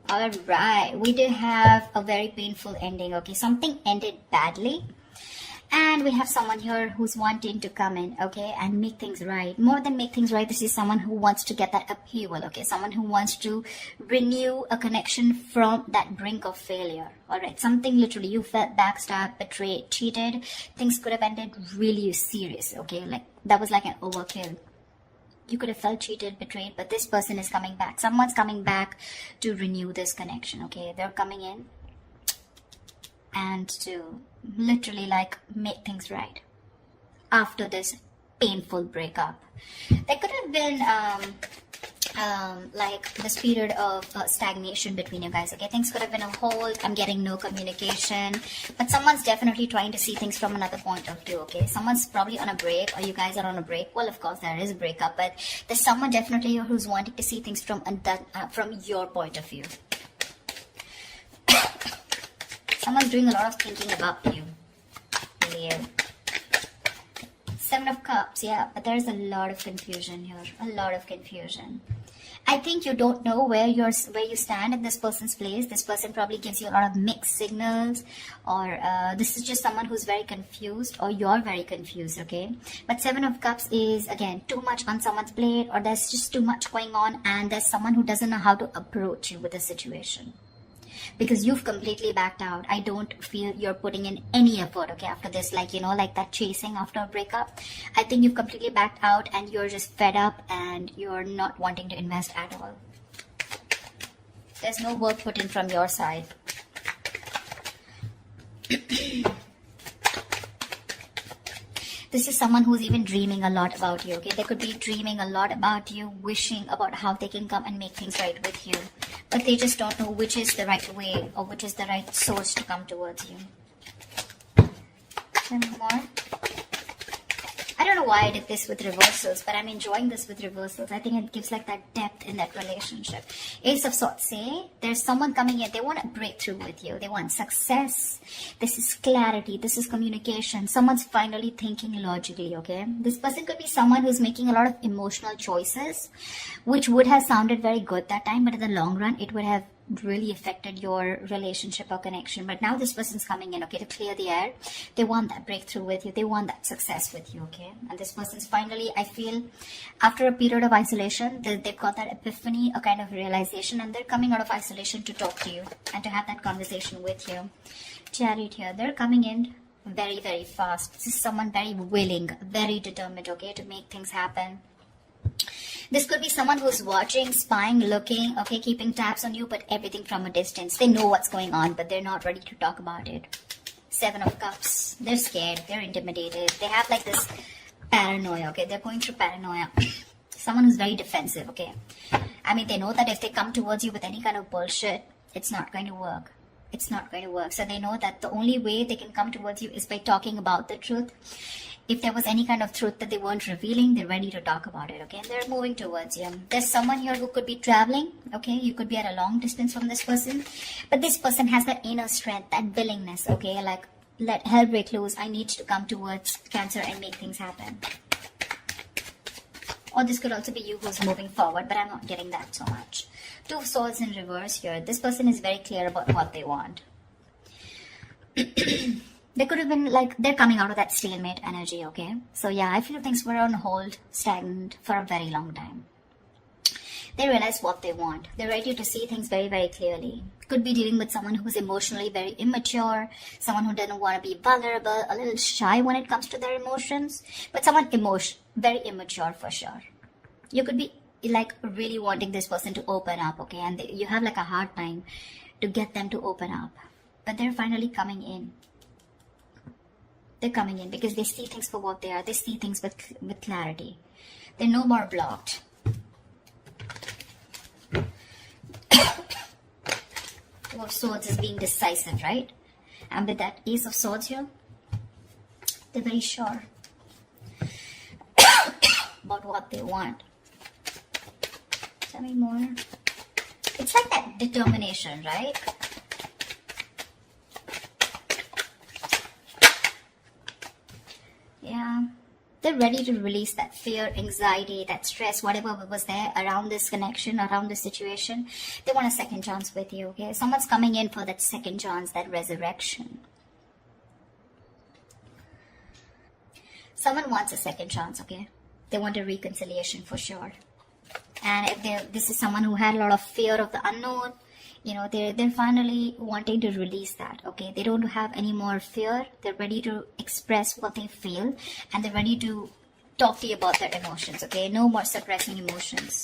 All right, we do have a very painful ending. Okay, something ended badly. And we have someone here who's wanting to come in, okay, and make things right. More than make things right, this is someone who wants to get that upheaval, okay? Someone who wants to renew a connection from that brink of failure, all right? Something literally, you felt backstabbed, betrayed, cheated. Things could have ended really serious, okay? Like, that was like an overkill. You could have felt cheated, betrayed, but this person is coming back. Someone's coming back to renew this connection, okay? They're coming in and to literally like make things right after this painful breakup. There could have been like this period of stagnation between you guys, okay? Things could have been a hold. I'm getting no communication, but someone's definitely trying to see things from another point of view, okay? Someone's probably on a break, or you guys are on a break. Well, of course there is a breakup, but there's someone definitely here who's wanting to see things from your point of view. Someone's doing a lot of thinking about you, Leo. 7 of Cups, yeah, but there's a lot of confusion here. A lot of confusion. I think you don't know where you stand in this person's place. This person probably gives you a lot of mixed signals, or this is just someone who's very confused, or you're very confused, okay? But 7 of Cups is, again, too much on someone's plate, or there's just too much going on, and there's someone who doesn't know how to approach you with the situation. Because you've completely backed out. I don't feel you're putting in any effort, okay, after this, like, you know, like that chasing after a breakup. I think you've completely backed out and you're just fed up and you're not wanting to invest at all. There's no work put in from your side. This is someone who's even dreaming a lot about you, okay? They could be dreaming a lot about you, wishing about how they can come and make things right with you. But they just don't know which is the right way or which is the right source to come towards you. Some more. I don't know why I did this with reversals, but I'm enjoying this with reversals. I think it gives like that depth in that relationship. Ace of Swords, say there's someone coming in. They want a breakthrough with you. They want success. This is clarity. This is communication. Someone's finally thinking logically, okay? This person could be someone who's making a lot of emotional choices, which would have sounded very good that time, but in the long run, it would have really affected your relationship or connection. But now this person's coming in, okay, to clear the air. They want that breakthrough with you. They want that success with you, okay? And this person's finally, I feel, after a period of isolation, they've got that epiphany, a kind of realization, and they're coming out of isolation to talk to you and to have that conversation with you. Chariot here, they're coming in very, very fast. This is someone very willing, very determined, okay, to make things happen. This could be someone who's watching, spying, looking, okay, keeping tabs on you, but everything from a distance. They know what's going on, but they're not ready to talk about it. 7 of Cups. They're scared. They're intimidated. They have like this paranoia, okay? They're going through paranoia. Someone who's very defensive, okay? I mean, they know that if they come towards you with any kind of bullshit, it's not going to work. It's not going to work. So they know that the only way they can come towards you is by talking about the truth. If there was any kind of truth that they weren't revealing, they're ready to talk about it, okay? And they're moving towards you. There's someone here who could be traveling, okay? You could be at a long distance from this person. But this person has that inner strength, that willingness, okay? Like, let hell break loose. I need to come towards Cancer and make things happen. Or this could also be you who's moving forward, but I'm not getting that so much. 2 of Swords in reverse here. This person is very clear about what they want. They could have been like, they're coming out of that stalemate energy, okay? So yeah, I feel things were on hold, stagnant for a very long time. They realize what they want. They're ready to see things very, very clearly. Could be dealing with someone who's emotionally very immature, someone who doesn't want to be vulnerable, a little shy when it comes to their emotions, but someone very immature for sure. You could be like really wanting this person to open up, okay? And you have like a hard time to get them to open up. But they're finally coming in. They're coming in because they see things for what they are. They see things with clarity. They're no more blocked. Two of Swords is being decisive, right? And with that Ace of Swords here, they're very sure about what they want. Tell me more. It's like that determination, right? Yeah. They're ready to release that fear, anxiety, that stress, whatever was there around this connection, around this situation. They want a second chance with you, okay? Someone's coming in for that second chance, that resurrection. Someone wants a second chance, okay? They want a reconciliation for sure. And if this is someone who had a lot of fear of the unknown, you know, they're finally wanting to release that, okay? They don't have any more fear. They're ready to express what they feel, and they're ready to talk to you about their emotions, okay? No more suppressing emotions.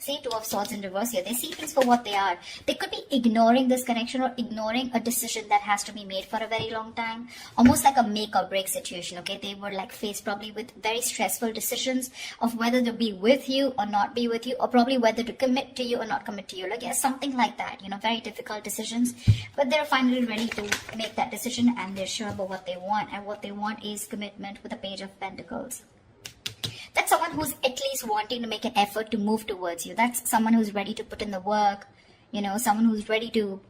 See, Two of Swords in reverse here. They see things for what they are. They could be ignoring this connection or ignoring a decision that has to be made for a very long time. Almost like a make or break situation, okay? They were like faced probably with very stressful decisions of whether to be with you or not be with you, or probably whether to commit to you or not commit to you. Like, yeah, something like that, you know, very difficult decisions. But they're finally ready to make that decision, and they're sure about what they want. And what they want is commitment with the Page of Pentacles. That's someone who's at least wanting to make an effort to move towards you. That's someone who's ready to put in the work, you know, someone who's ready to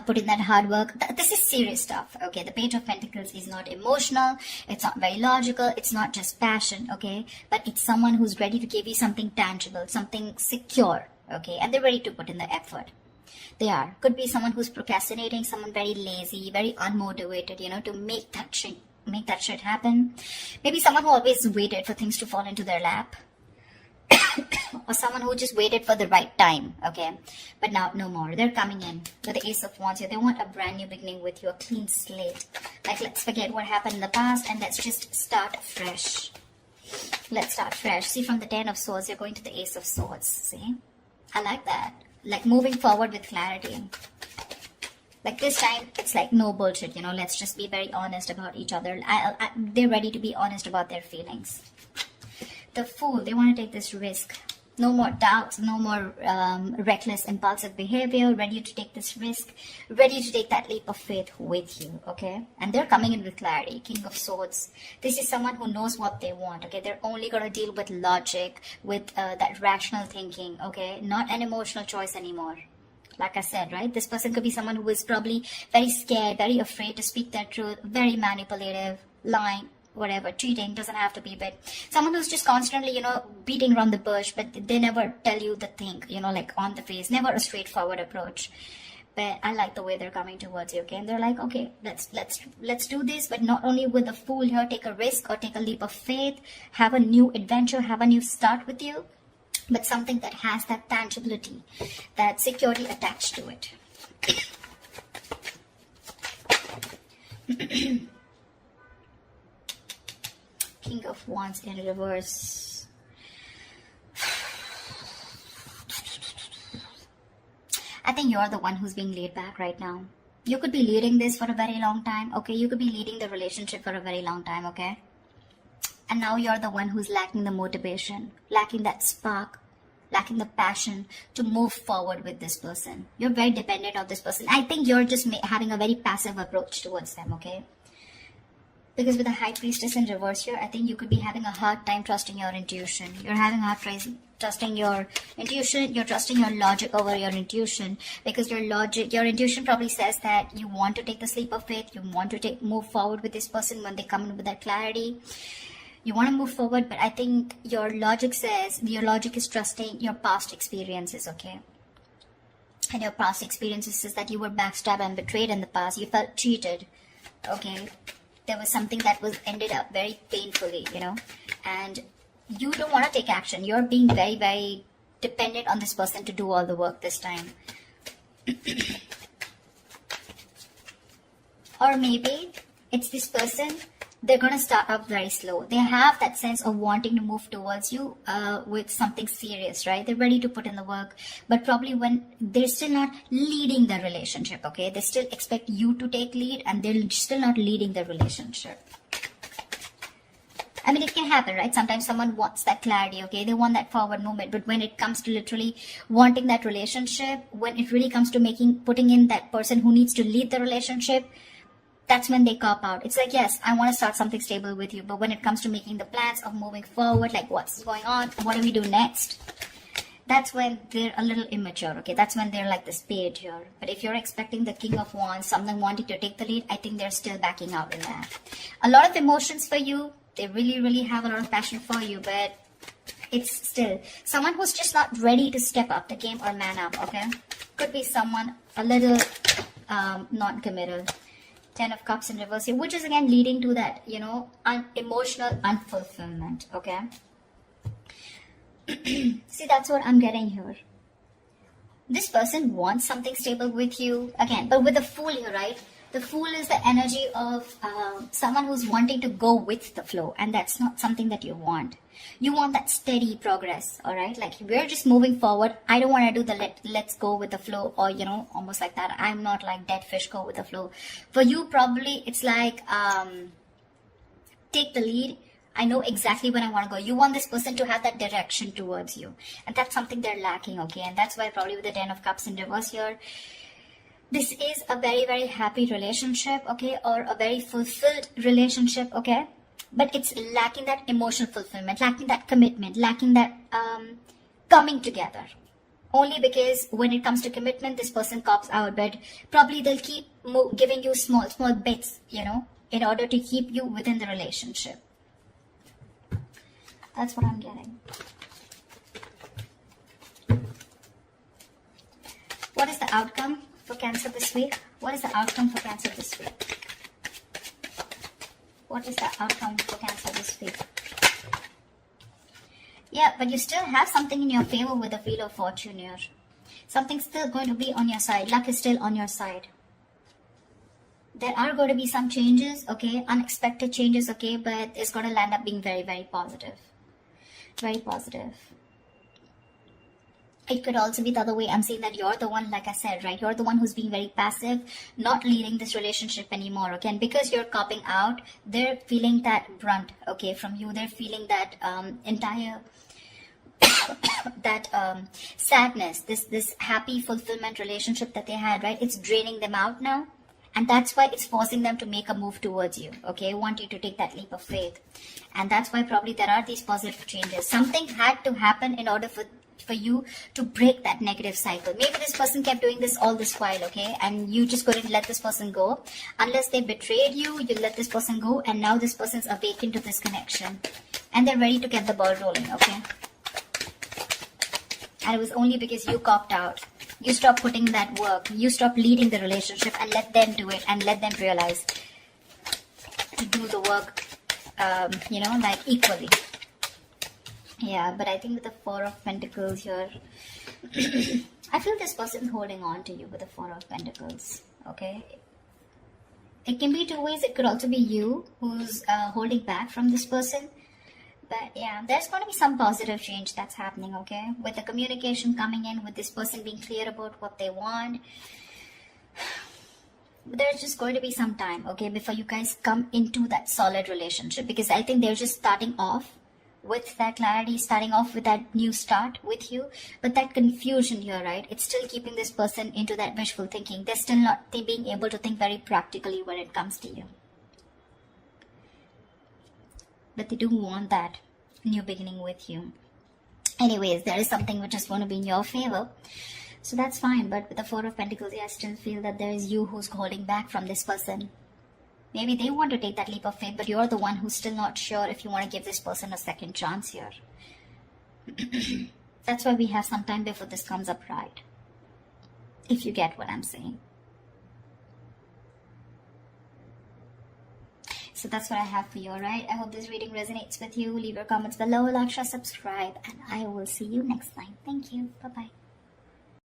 put in that hard work. This is serious stuff, okay? The Page of Pentacles is not emotional, it's not very logical, it's not just passion, okay? But it's someone who's ready to give you something tangible, something secure, okay? And they're ready to put in the effort. They are. Could be someone who's procrastinating, someone very lazy, very unmotivated, you know, to make that shit happen. Maybe someone who always waited for things to fall into their lap. Or someone who just waited for the right time, okay? But now, no more. They're coming in with the Ace of Wands here. They want a brand new beginning with you, a clean slate. Like, let's forget what happened in the past and let's just start fresh. Let's start fresh. See, from the Ten of Swords, you're going to the Ace of Swords. See? I like that. Like, moving forward with clarity. Like, this time, it's like no bullshit, you know, let's just be very honest about each other. They're ready to be honest about their feelings. The Fool, they want to take this risk. No more doubts, no more reckless, impulsive behavior, ready to take this risk, ready to take that leap of faith with you, okay? And they're coming in with clarity. King of Swords. This is someone who knows what they want, okay? They're only going to deal with logic, with that rational thinking, okay? Not an emotional choice anymore. Like I said, right? This person could be someone who is probably very scared, very afraid to speak their truth, very manipulative, lying, whatever, cheating, doesn't have to be, but someone who's just constantly, you know, beating around the bush, but they never tell you the thing, you know, like on the face, never a straightforward approach. But I like the way they're coming towards you, okay? And they're like, okay, let's do this, but not only with the Fool here, take a risk or take a leap of faith, have a new adventure, have a new start with you, but something that has that tangibility, that security attached to it. King of Wands in reverse. I think you're the one who's being laid back right now. You could be leading this for a very long time, okay? You could be leading the relationship for a very long time, okay? And now you're the one who's lacking the motivation, lacking that spark, lacking the passion to move forward with this person. You're very dependent on this person. I think you're just having a very passive approach towards them, okay? Because with the High Priestess in reverse here, I think you could be having a hard time trusting your intuition. You're having a hard time trusting your intuition. You're trusting your logic over your intuition. Because your intuition probably says that you want to take the leap of faith. You want to move forward with this person when they come in with that clarity. You want to move forward, but I think your logic is trusting your past experiences, okay? And your past experiences is that you were backstabbed and betrayed in the past. You felt cheated, okay? There was something that was ended up very painfully, you know? And you don't want to take action. You're being very, very dependent on this person to do all the work this time. Or maybe it's this person. They're going to start off very slow. They have that sense of wanting to move towards you with something serious, right? They're ready to put in the work, but probably when they're still not leading the relationship, okay? They still expect you to take lead and they're still not leading the relationship. I mean, it can happen, right? Sometimes someone wants that clarity, okay? They want that forward movement, but when it comes to literally wanting that relationship, when it really comes to putting in that person who needs to lead the relationship, that's when they cop out. It's like, yes, I want to start something stable with you, but when it comes to making the plans of moving forward, like what's going on, what do we do next? That's when they're a little immature, okay? That's when they're like the spade here. But if you're expecting the King of Wands, someone wanting to take the lead, I think they're still backing out in that. A lot of emotions for you, They really, really have a lot of passion for you, but it's still someone who's just not ready to step up the game or man up, okay? Could be someone a little non-committal. 10 of Cups in reverse here, which is again leading to that, you know, emotional unfulfillment, okay? See, that's what I'm getting here. This person wants something stable with you, again, but with the Fool here, right? The Fool is the energy of someone who's wanting to go with the flow, and that's not something that you want. You want that steady progress, all right? Like, we're just moving forward. I don't want to do the let's go with the flow, or, you know, almost like that. I'm not like dead fish, go with the flow. For you, probably, it's like, take the lead. I know exactly where I want to go. You want this person to have that direction towards you. And that's something they're lacking, okay? And that's why probably with the 10 of Cups in reverse here, this is a very, very happy relationship, okay? Or a very fulfilled relationship, okay? But it's lacking that emotional fulfillment, lacking that commitment, lacking that coming together. Only because when it comes to commitment, this person cops out. But probably they'll keep giving you small bits, you know, in order to keep you within the relationship. That's what I'm getting. What is the outcome for Cancer this week? What is the outcome for Cancer this week? What is the outcome for Cancer this week? Yeah, but you still have something in your favor with the Wheel of Fortune here. Something's still going to be on your side. Luck is still on your side. There are going to be some changes, okay? Unexpected changes, okay? But it's going to land up being very, very positive. Very positive. It could also be the other way. I'm saying that you're the one, like I said, right? You're the one who's being very passive, not leading this relationship anymore, okay? And because you're copping out, they're feeling that brunt, okay, from you. They're feeling that entire sadness, this happy fulfillment relationship that they had, right? It's draining them out now. And that's why it's forcing them to make a move towards you, okay? Want you to take that leap of faith. And that's why probably there are these positive changes. Something had to happen in order for you to break that negative cycle. Maybe this person kept doing this all this while, okay? And you just couldn't let this person go. Unless they betrayed you, you let this person go. And now this person's awakened to this connection. And they're ready to get the ball rolling, okay? And it was only because you copped out. You stop putting that work. You stop leading the relationship and let them do it and let them realize to do the work, you know, like equally. Yeah, but I think with the Four of Pentacles here, I feel this person's holding on to you with the Four of Pentacles, okay? It can be two ways. It could also be you who's holding back from this person. But yeah, there's going to be some positive change that's happening, okay? With the communication coming in, with this person being clear about what they want. There's just going to be some time, okay, before you guys come into that solid relationship. Because I think they're just starting off with that clarity, starting off with that new start with you. But that confusion here, right? It's still keeping this person into that wishful thinking. They're still not being able to think very practically when it comes to you. But they do want that new beginning with you. Anyways, there is something which is going to be in your favor. So that's fine. But with the Four of Pentacles, I still feel that there is you who's holding back from this person. Maybe they want to take that leap of faith, but you're the one who's still not sure if you want to give this person a second chance here. That's why we have some time before this comes up right. If you get what I'm saying. So that's what I have for you, alright? I hope this reading resonates with you. Leave your comments below, like, share, subscribe, and I will see you next time. Thank you. Bye-bye.